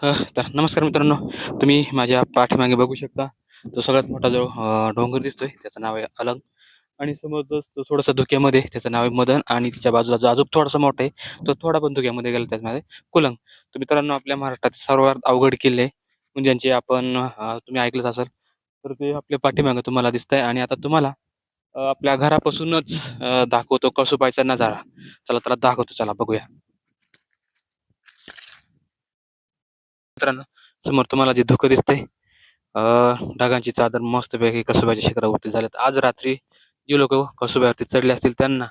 तर नमस्कार मित्रांनो, तुम्ही माझ्या पाठीमागे बघू शकता. तो सगळ्यात मोठा जो डोंगर दिसतोय त्याचं नाव आहे अलंग. आणि समोर जो थोडासा धुक्यामध्ये त्याचं नाव आहे मदन, आणि तिच्या बाजूला जो अजून थोडासा मोठा आहे तो थोडा पण धुक्यामध्ये गेला त्याचं नाव आहे कुलंग. तर मित्रांनो, आपल्या महाराष्ट्रात सर्वात अवघड किल्ले म्हणजे ज्यांचे आपण तुम्ही ऐकलंच असेल, तर ते आपल्या पाठीमागे तुम्हाला दिसतंय. आणि आता तुम्हाला आपल्या घरापासूनच दाखवतो कळसुबाईचा नजारा. चला त्याला दाखवतो, चला बघूया. मित्रांनो, समोर तुम्हाला जे धुकं दिसतंय, ढगांची चादर मस्तपैकी कसोबाच्या शिखरावरती झाल्यात. आज रात्री जे लोक कसोब्यावरती चढले असतील त्यांना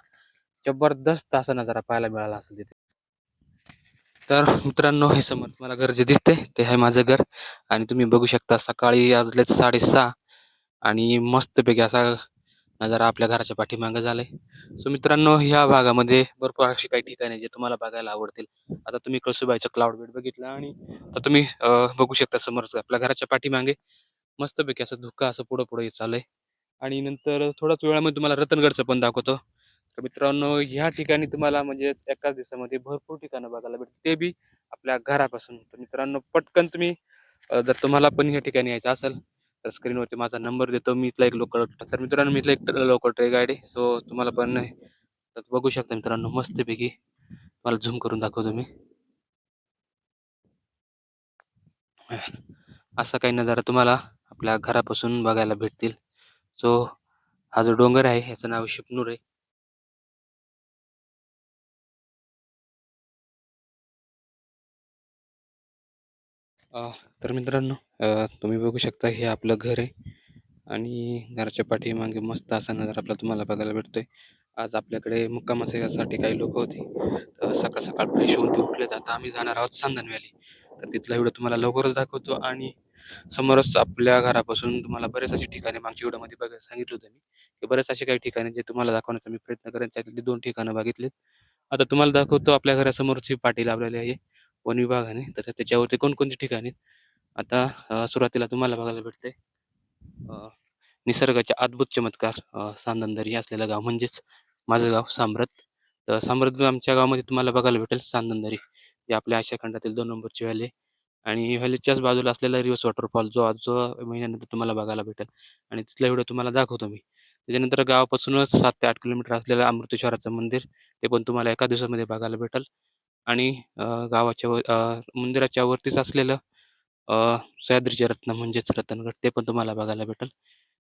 जबरदस्त असा नजारा पाहायला मिळाला असेल तिथे. तर मित्रांनो, हे समोर तुम्हाला घर जे दिसते ते आहे माझं घर. आणि तुम्ही बघू शकता सकाळी वाजलेत 6:30 आणि मस्तपैकी असा नजारा आपल्या घराच्या पाठीमागं झालाय. सो मित्रांनो, ह्या भागामध्ये भरपूर अशी काही ठिकाणे जे तुम्हाला बघायला आवडतील. आता तुम्ही कळसुबाईचं क्लाउड बेट बघितलं, आणि आता तुम्ही बघू शकता समोरच आपल्या घराच्या पाठीमागे मस्तपैकी असं धुकं असं पुढं पुढे चाललंय. आणि नंतर थोड्याच वेळामध्ये तुम्हाला रतनगडचं पण दाखवतो. तर मित्रांनो, ह्या ठिकाणी तुम्हाला म्हणजे एकाच दिवसामध्ये भरपूर ठिकाणं बघायला भेटतील, ते बी आपल्या घरापासून. तर मित्रांनो, पटकन तुम्ही जर तुम्हाला पण या ठिकाणी यायचं असेल तर स्क्रीनवरती माझा नंबर देतो. मी इथला एक लोकल, तर मित्रांनो मी इथला एक लोकल ट्रे गाईड आहे. सो तुम्हाला पण तर बघू शकता मित्रांनो, मस्तपैकी मला झूम करून दाखवतो मी. असा काही नजारा तुम्हाला आपल्या घरापासून बघायला भेटतील. सो हा जो डोंगर आहे याचं नाव शिपनूर आहे. अ, तर मित्रांनो, तुम्ही बघू शकता हे आपलं घर आहे. आणि घराच्या पाठीमागे मस्त असा नजारा आपला तुम्हाला बघायला भेटतोय. आज आपल्याकडे मुक्कामासाठी काही लोक होती. तर सकाळ सकाळ फ्रेश होऊन ते उठलेत. आता आम्ही जाणार आहोत सांदन व्हॅली. तर तिथला व्हिडिओ तुम्हाला लवकरच दाखवतो. आणि समोरच आपल्या घरापासून तुम्हाला बरेच अशी ठिकाणे मागच्या व्हिडिओमध्ये बघायला सांगितलं होतं मी, की बरेच असे काही ठिकाणे जे तुम्हाला दाखवण्याचा मी प्रयत्न करेन. त्यातली 2 ठिकाणं बघितलीत. आता तुम्हाला दाखवतो आपल्या घरासमोरची पाटी लावलेली आहे वन विभागाने. तर त्याच्यावरती कोणकोणती ठिकाणे आहेत. आता सुरुवातीला तुम्हाला बघायला भेटते निसर्गाचे अद्भुत चमत्कार, सांदनदरी असलेलं गाव म्हणजेच माझं गाव सांब्रत. तर सांब्रत आमच्या गावामध्ये तुम्हाला बघायला भेटेल सांदनदरी, जी आपल्या आशिया खंडातील 2 नंबरची व्हॅली आहे. आणि व्हॅलीच्याच बाजूला असलेला रिव्हर्स वॉटरफॉल जो आज महिन्यानंतर तुम्हाला बघायला भेटेल. आणि तिथला व्हिडिओ तुम्हाला दाखवतो मी. त्याच्यानंतर गावापासूनच 7 ते 8 किलोमीटर असलेलं अमृतेश्वराचं मंदिर, ते पण तुम्हाला एका दिवसामध्ये बघायला भेटेल. आणि मंदिराच्या वरतीच असलेलं अ, सह्याद्रीचे रत्न म्हणजेच रतनगड, ते पण तुम्हाला बघायला भेटेल.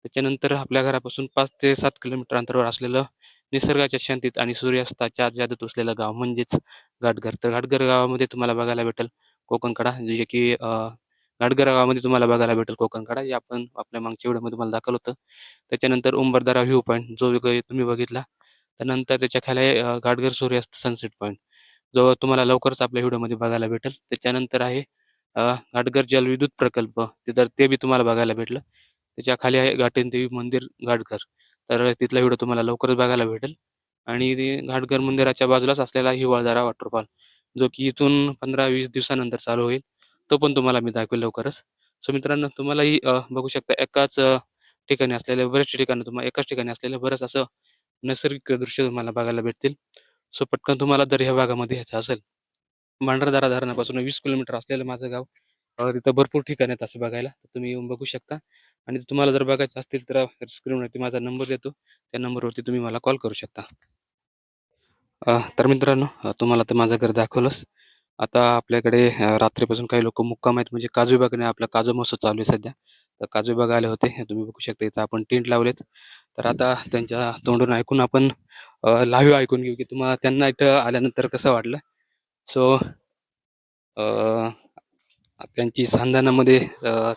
त्याच्यानंतर आपल्या घरापासून 5 ते 7 किलोमीटर अंतरावर असलेलं निसर्गाच्या शांतीत आणि सूर्यास्ताच्या जादूत वसलेलं गाव म्हणजेच घाटघर. तर घाटघर गावामध्ये तुम्हाला बघायला भेटेल कोकणकडा, जे की घाटघर गावामध्ये तुम्हाला बघायला भेटेल कोकणकडा, जे आपण आपल्या मागच्या व्हिडिओमध्ये तुम्हाला दाखवलं होतं. त्याच्यानंतर उंबरदरा व्ह्यू पॉईंट जो तुम्ही बघितला. त्यानंतर त्याच्या खाली घाटघर सूर्यास्त सनसेट पॉईंट, जो तुम्हाला लवकरच आपल्या व्हिडिओमध्ये बघायला भेटेल. त्याच्यानंतर आहे घाटघर जलविद्युत प्रकल्प, तर ते बी तुम्हाला बघायला भेटलं. त्याच्या खाली आहे घाटनदेवी मंदिर घाटघर, तर तिथला व्हिडिओ तुम्हाला लवकरच बघायला भेटेल. आणि ते घाटघर मंदिराच्या बाजूलाच असलेला हिवाळदरा वॉटरफॉल, जो की इथून 15-20 दिवसानंतर चालू होईल, तो पण तुम्हाला मी दाखवेल लवकरच. सो मित्रांनो, तुम्हालाही बघू शकता एकाच ठिकाणी असलेले बरेचसे ठिकाणं, तुम्हाला एकाच ठिकाणी असलेलं बरंच असं नैसर्गिक दृश्य तुम्हाला बघायला भेटतील. सो पटकन तुम्हाला जर ह्या भागामध्ये यायचं असेल, भांडारदरा धरणापासून 20 किलोमीटर असलेलं माझं गाव. तिथं भरपूर ठिकाण आहेत असं बघायला, तर तुम्ही येऊन बघू शकता. आणि तुम्हाला जर बघायचं असतील तर स्क्रीनवरती माझा नंबर देतो. त्या नंबरवरती तुम्ही मला कॉल करू शकता. तर मित्रांनो, तुम्हाला तर माझं घर दाखवलंच. आता आपल्याकडे रात्रीपासून काही लोकं मुक्काम आहेत, म्हणजे काजू बागने आपला काजू महोत्सव चालू आहे सध्या. तर काजू बाग आले होते. हे तुम्ही बघू शकता, इथं आपण टेंट लावलेत. तर आता त्यांच्या तोंडून ऐकून आपण लाईव्ह ऐकून घेऊ, की तुम्हाला त्यांना इथं आल्यानंतर कसं वाटलं. सो त्यांची संधानामध्ये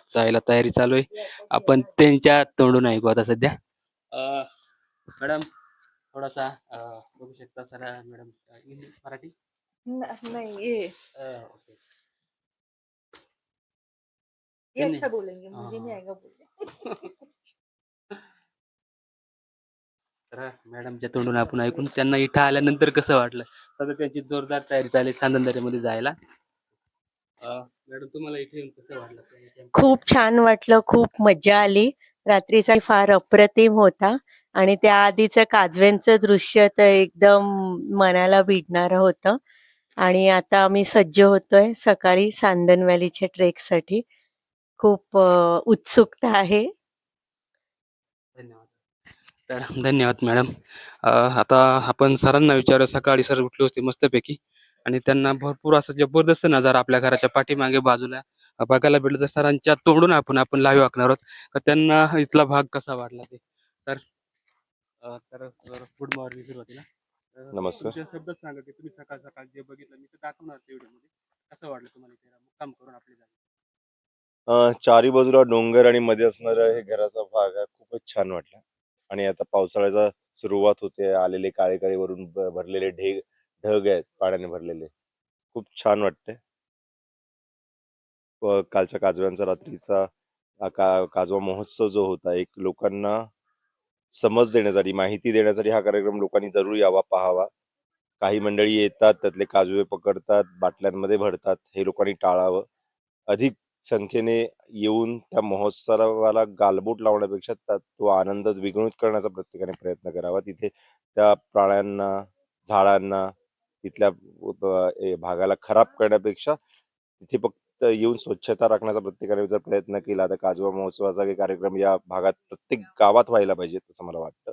जायला तयारी चालू आहे. आपण त्यांच्या तोंडून ऐकू आता सध्या. अ, मॅडम, थोडासा बघू शकता सर मॅडम, इंग्लिश मराठी. नहीं ये ओके. ये अच्छा बोलेंगे, मुझे नहीं आएगा बोलने. तर मॅडमच्या तोंडून आपण ऐकून त्यांना इथं आल्यानंतर कसं वाटलं. सध्या त्यांची जोरदार तयारी चालली सांदनदऱ्यामध्ये जायला. मॅडम, तुम्हाला इथे येऊन कसं वाटलं? खूप छान वाटलं, खूप मज्जा आली. रात्रीचा फार अप्रतिम होता आणि त्या आधीचं काजव्यांचं दृश्य तर एकदम मनाला भिडणारं होतं. आणि आता आम्ही सज्ज होतोय सकाळी सांदन व्हॅलीच्या ट्रेकसाठी. खूप उत्सुकता आहे. धन्यवाद. तर धन्यवाद मॅडम. आता आपण सरांना विचारू सकाळी सर उठले होते मस्तपैकी आणि त्यांना भरपूर असं जबरदस्त नजारा आपल्या घराच्या पाठीमागे बाजूला बघायला भेटलं. तर सरांच्या तोंडून आपण लाईव्ह ऐकणार आहोत. तर त्यांना इथला भाग कसा वाटला ते. तर गुड मॉर्निंग सुरुवातीला. नमस्कार. तुमच्या शब्दात सांगा की तुम्ही सकाळ सकाळ जे बघितलं मी तर दाखवणार त्या व्हिडिओमध्ये. कसं वाटलं तुम्हाला इथे मुक्काम करून आपली जागा? चारी बाजूला डोंगर आणि मध्ये असणारा हे घराचा भाग आहे. खूपच छान वाटला. आणि आता पावसाळ्याचा सुरुवात होते. आलेले काळे काळे वरून भरलेले ढग आहेत पाण्याने भरलेले. खूप छान वाटते. कालच्या काजव्यांचा रात्रीचा काजवा महोत्सव जो होता, एक लोकांना समज देण्यासाठी, माहिती देण्यासाठी हा कार्यक्रम लोकांनी जरूर यावा, पाहावा. काही मंडळी येतात, त्यातले काजवे पकडतात, बाटल्यांमध्ये भरतात. हे लोकांनी टाळावं. अधिक संख्येने येऊन त्या महोत्सवाला गालबोट लावण्यापेक्षा त्यात तो आनंद द्विगुणित करण्याचा प्रत्येकाने प्रयत्न करावा. तिथे त्या प्राण्यांना, झाडांना, तिथल्या भागाला खराब करण्यापेक्षा तिथे फक्त येऊन स्वच्छता राखण्याचा प्रत्येकाने जर प्रयत्न केला, तर काजवा महोत्सवाचा काही कार्यक्रम या भागात प्रत्येक गावात व्हायला पाहिजे, असं मला वाटतं.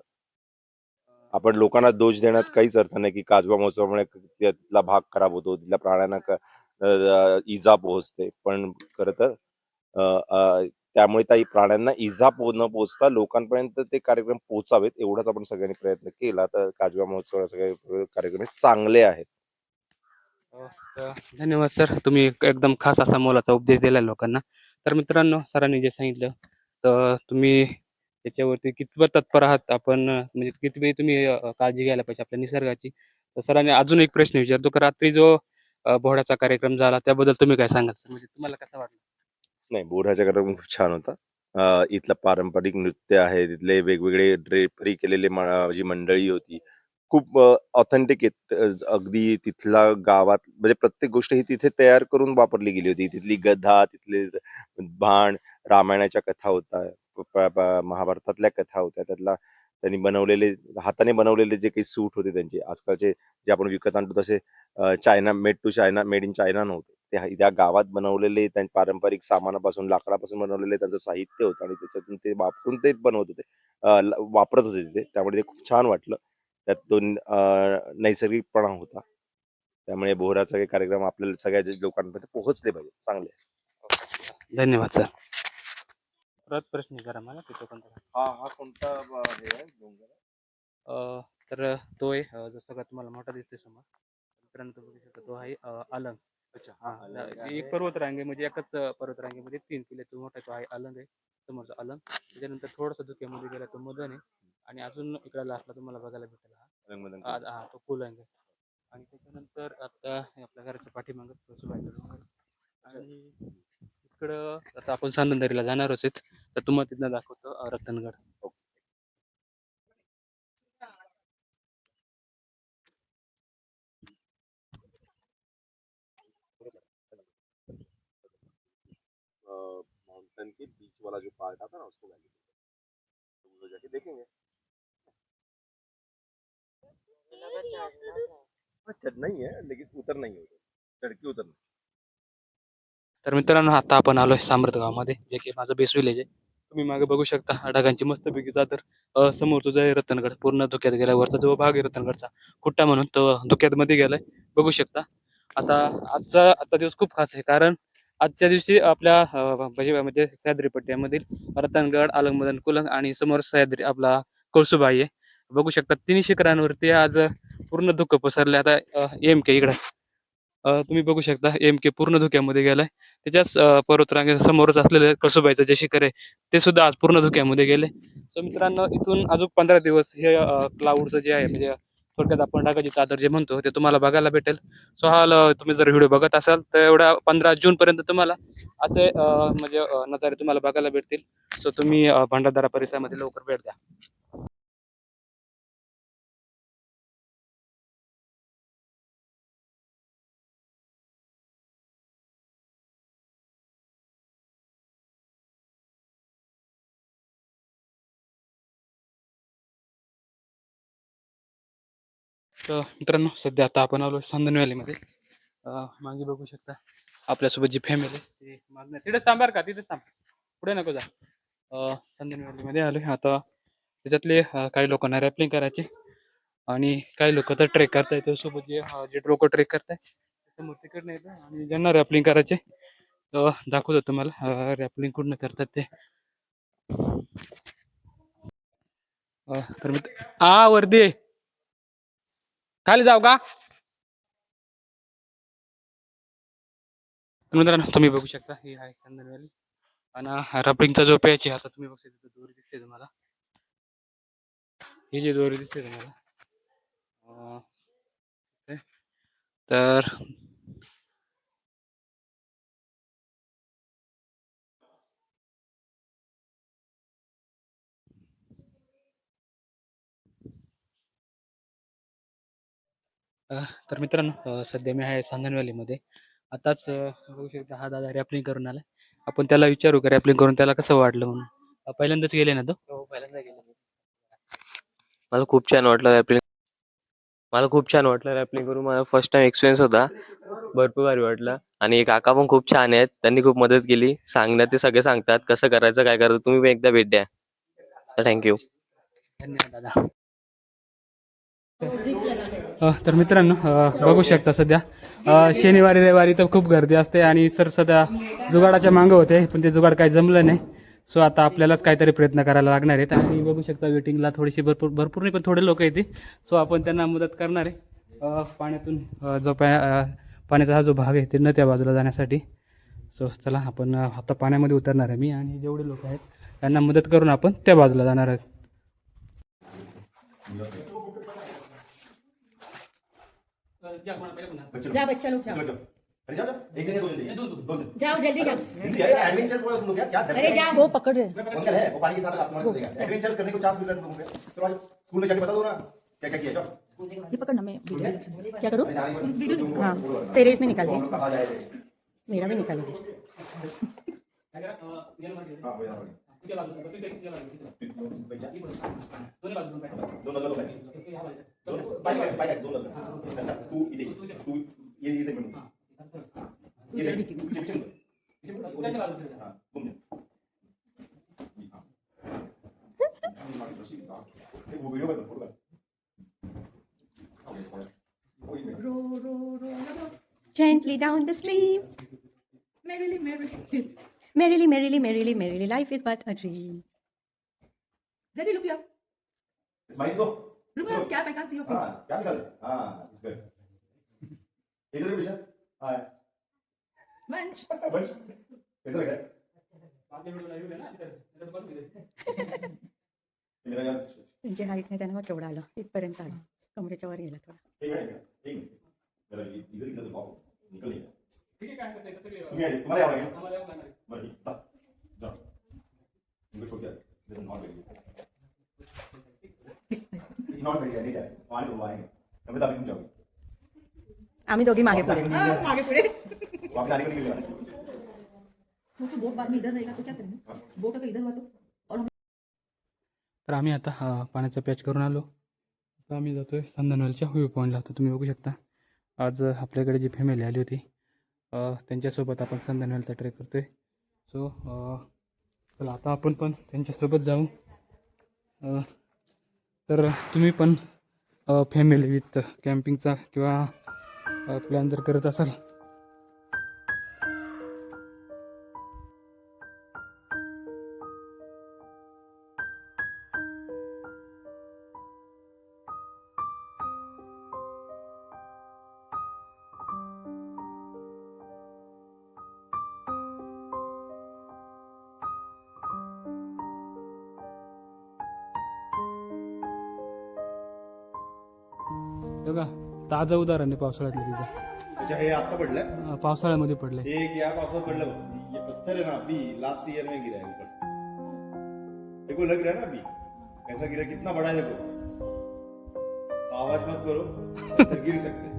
आपण लोकांना दोष देण्यात काहीच अर्थ नाही, की काजवा महोत्सवामुळे तिथला भाग खराब होतो, तिथल्या प्राण्यांना इजा पोहोचते. पण खरं तर अ, अ, त्यामुळे त्या प्राण्यांना इजा न पोहोचता लोकांपर्यंत ते कार्यक्रम पोहोचावेत, एवढाच आपण सगळ्यांनी प्रयत्न केला, तर काजवा महोत्सवाचे सगळे कार्यक्रम हे चांगले आहेत. तर धन्यवाद सर. तुम्ही एकदम खास असा मोलाचा उपदेश दिला लोकांना. तर मित्रांनो, सरांनी जे सांगितलं तर तुम्ही त्याच्यावरती कितपत तत्पर आहात आपण म्हणजे किती तुम्ही काळजी घ्यायला पाहिजे आपल्या निसर्गाची. तर सरांनी अजून एक प्रश्न विचारतो की रात्री जो पोळ्याचा कार्यक्रम झाला त्याबद्दल तुम्ही काय सांगाल? म्हणजे तुम्हाला कसं वाटलं? नाही, बोराचा कार्यक्रम खूप छान होता. इथलं पारंपरिक नृत्य आहे, तिथले वेगवेगळे ड्रेपरी केलेले जी मंडळी होती, खूप ऑथेंटिक आहेत. अगदी तिथला गावात म्हणजे प्रत्येक गोष्ट ही तिथे तयार करून वापरली गेली होती. तिथली गदा, तिथले बाण, रामायणाच्या कथा होत्या, महाभारतातल्या कथा होत्या. त्यातला त्यांनी बनवलेले, हाताने बनवलेले जे काही सूट होते त्यांचे, आजकालचे जे आपण विकत आणतो तसे China made to China, made in China नव्हते. ते त्या गावात बनवलेले त्यांच्या पारंपरिक सामानापासून, लाकडापासून बनवलेले त्यांचं साहित्य होतं आणि त्याच्यातून ते वापरून ते बनवत होते. वापरत होते तिथे. त्यामुळे ते खूप छान वाटलं. त्यातून नैसर्गिकपणा होता. त्यामुळे बोहराचा काही कार्यक्रम आपल्याला सगळ्या लोकांपर्यंत पोहोचले पाहिजे. चांगले. धन्यवाद सर. परत प्रश्न विचारा मला तिथं कोणता? हा कोणता हे आहे डोंगर? तर तो आहे जो सगळ्यात तुम्हाला मोठा दिसतोय समोर. मित्रांनो तो बघू शकता तो आहे अलंग. अच्छा, हां, अलंग एक आहे. पर्वतरांगे म्हणजे एकाच पर्वतरांगेमध्ये 3 किल्ले तो मोठा तो आहे अलंग आहे. समोरचा अलंग. त्याच्यानंतर थोडंसं धुक्यामध्ये गेला तो मदन आहे आणि अजून इकडे लास्टला तुम्हाला बघायला भेटेल रंगमदन हा कोण? हां, तो कुलंग आहे. आणि त्याच्यानंतर आता हे आपल्या घराच्या पाठीमागच कळसुबाईचा डोंगर आहे. आणि इकडं आता आपण सांदनदरीला जाणारच आहेत. तर तुम्हाला तिथनं दाखवतो रतनगड. माउंटेन के बीच वाला जो पार्ट आता ना उसको वैली तो उधर जाके देखेंगे। चढ़ना ही है लेकिन उतरना ही है उधर, चढ़ के उतरना। तर मित्रांनो आता आपण आलोय सामर्थ गावामध्ये जे की माझं बेस विलेज आहे. तुम्ही मागे बघू शकता ढगांची मस्तपैकी चादर. समोर तुझा आहे रतनगड पूर्ण धुक्यात गेला. वरचा जो भाग आहे रतनगडचा खुट्टा म्हणून तो धुक्यात मध्ये गेलाय. बघू शकता. आता आजचा दिवस खूप खास आहे कारण आजच्या दिवशी आपल्या म्हणजे सह्याद्री पट्ट्यामधील रतनगड, आलमदन, कुलंग आणि समोर सह्याद्री आपला कळसुबाई आहे. बघू शकता तिन्ही शिखरांवरती आज पूर्ण धुकं पसरले. आता एम-के इकडे तुम्ही बघू शकता एम-के पूर्ण धुक्यामध्ये गेलाय. त्याच्याच पर्वतरांगेच्या समोरच असलेलं कळसुबाईचं जे शिखर आहे ते सुद्धा आज पूर्ण धुक्यामध्ये गेले. सो मित्रांनो इथून अजून 15 दिवस हे क्लाउडचं जे आहे म्हणजे थोडक्यात आपण ढगाची चादर जे म्हणतो ते तुम्हाला बघायला भेटेल. सो हा तुम्ही जर व्हिडिओ बघत असाल तर एवढ्या 15 जूनपर्यंत तुम्हाला असे म्हणजे नजारे तुम्हाला बघायला भेटतील. सो तुम्ही भंडारदरा परिसरामध्ये लवकर भेट द्या. तर मित्रांनो सध्या आता आपण आलो संदन व्हॅलीमध्ये. मागे बघू शकता आपल्यासोबत जी फॅमिली ती मागणं तिथेच थांब बरं का, तिथेच थांब, पुढे नको जा. संदन व्हॅलीमध्ये आलो आता. त्याच्यातले काही लोकांना रॅपलिंग करायचे आणि काही लोक तर ट्रेक करताय. त्यासोबत जे लोक ट्रेक करताय समोर तिकडनं येतं आणि ज्यांना रॅपलिंग करायचे दाखवतो तुम्हाला रॅपलिंग कुठनं करतात ते. तर वरती खाली जाऊ का मित्रांनो? तुम्ही बघू शकता ही आहे संदन व्हॅली आणि रॅपलिंगचा जो पॅच आहे आता तुम्ही बघू शकता दोरी दिसते तुम्हाला. ही जी दोरी दिसते तुम्हाला तर तर मित्रांनो सध्या मी आहे संदन व्हॅलीमध्ये. आताच बघू शकता हा दादा रॅपलिंग करून आला. आपण त्याला विचारू का रॅपलिंग करून त्याला कसं वाटलं म्हणून. पहिल्यांदाच गेले ना तो? हो, पहिल्यांदा गेलो. मला खूप छान वाटलं रॅपलिंग. मला खूप छान वाटलं रॅपलिंग करून. माझा फर्स्ट टाइम एक्सपिरियन्स होता. भरपूर भारी वाटलं आणि काका पण खूप छान आहेत. त्यांनी खूप मदत केली. सांगण्यात ते सगळे सांगतात कसं करायचं काय करायचं. तुम्ही पण एकदा भेट द्या. तर थँक्यू. धन्यवाद दादा. तर मित्रांनो बघू शकता सध्या शनिवारी रविवारी तर खूप गर्दी असते आणि सर सध्या जुगाडाच्या मागं होते पण ते जुगाड काही जमलं नाही. सो आता आपल्यालाच काहीतरी प्रयत्न करायला लागणार आहेत आणि बघू शकता वेटिंगला थोडीशी भरपूर नाही पण थोडे लोक येते. सो आपण त्यांना मदत करणार आहे पाण्यातून जो पाण्याचा हा जो भाग आहे ते न त्या बाजूला जाण्यासाठी. सो चला आपण आता पाण्यामध्ये उतरणार आहे मी आणि जेवढे लोक आहेत त्यांना मदत करून आपण त्या बाजूला जाणार आहेत. जा बच्चा लोग जाओ अरे जाओ जाओ, एक दिन या 2 दिन जाओ जल्दी जाओ। एडवेंचर्स बोला तुम लोग क्या अरे जा वो पकड़ रहे अंकल है वो पानी के साथ आपको मदद देगा। एडवेंचर्स करने को चांस मिल रहा है तुम लोगों को। चलो आज स्कूल में जाके बता दो ना क्या क्या किया। जाओ ये पकड़ना मैं क्या करूँ वीडियो हाँ तेरे इसमें निकाल दे कहा जाए मेरा भी निकाल दे हां वो यहां दोनों लोग बाइक दोनों तू इधर तू ये सेगमेंट ये पीछे हां घूम वो वीडियो कर photo gently down the stream merrily life is but a dream Zeddy look here smile दो look at cap I can't see your face हां क्या निकाल हां इट्स गुड इधर देखो पीछे हां Bunch बंश कैसा लग रहा है मेरा यार त्यांची हाईट नाही त्यांना मग केवढा आलं इथपर्यंत आलं कमरेच्या वर गेला थोडा एक मिनट जरा इधर तो पाओ निकल नहीं ठीक है काम करते हैं तुम्हें तुम्हारे आवाज हमारे आवाज लाना है बड़ी जाओ इनको छोड़ दिया लेकिन नॉट वेरी नॉट वेरी नहीं जाए पानी तो आएंगे कभी तभी तुम जाओगे आम्ही दोघी मागे पुढे मागे पुढे वापस आने को नहीं मिलेगा सोचो बोट बाद में इधर रहेगा तो क्या करेंगे बोट अगर इधर हुआ तो तर आम्ही आता पाण्याचा पॅच करून आलो. आता आम्ही जातोय संदनवेलच्या व्ह्यू पॉईंटला. तर तुम्ही बघू शकता आज आपल्याकडे जी फॅमिली आली होती त्यांच्यासोबत आपण संदनवेलचा ट्रेक करतोय. सो चला आता आपण पण त्यांच्यासोबत जाऊ. तर तुम्ही पण फॅमिली विथ कॅम्पिंगचा किंवा प्लॅन जर करत असाल बघा ताजं उदाहरण आहे पावसाळ्यातलं तिथं. अच्छा हे आता पडलं पावसाळ्यामध्ये पडले. हे या पावसात पडलं ये पत्थर है ना अभी लास्ट ईयर में गिरा है ऊपर से देखो लग रहा है ना अभी कैसा गिरा कितना बड़ा है देखो तो आवाज मत करो पत्थर गिर सकते हैं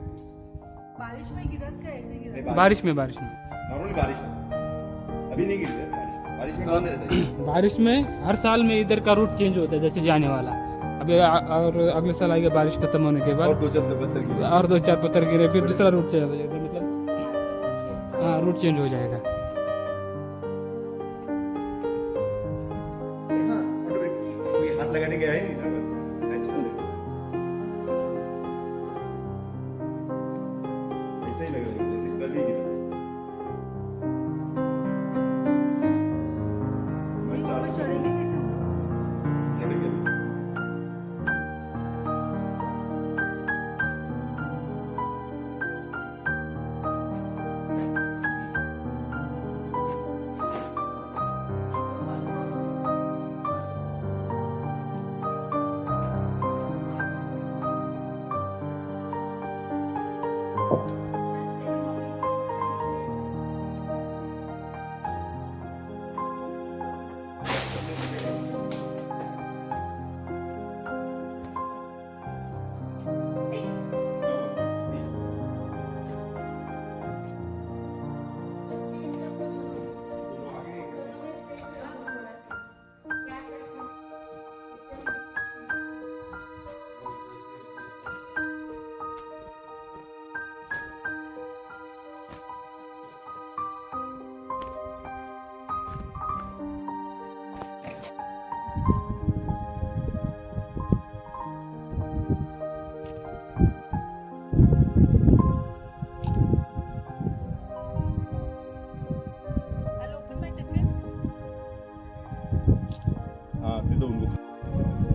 बारिश में गिरत का ऐसे गिरत नहीं, बारिश में नॉर्मली बारिश में अभी नहीं गिरते बारिश में बंद रहता है बारिश में हर साल में इधर का रूट चेंज होता है जैसे जाने वाला. अभी और अगले साल आएगा बारिश खत्म होने के और बाद, दो चलते पत्थर गिरे और 2-4 पत्थर गिरे, फिर दूसरा रूट चला जाएगा, मतलब हाँ रूट चेंज हो जाएगा। हाँ, कोई हाथ लगाने के है नहीं ना Natural है। ऐसे ही लग रहा है जैसे कल ही गिरा। मैं चढ़ेंगे कैसे? चढ़ेंगे। हाँ दे दो उनको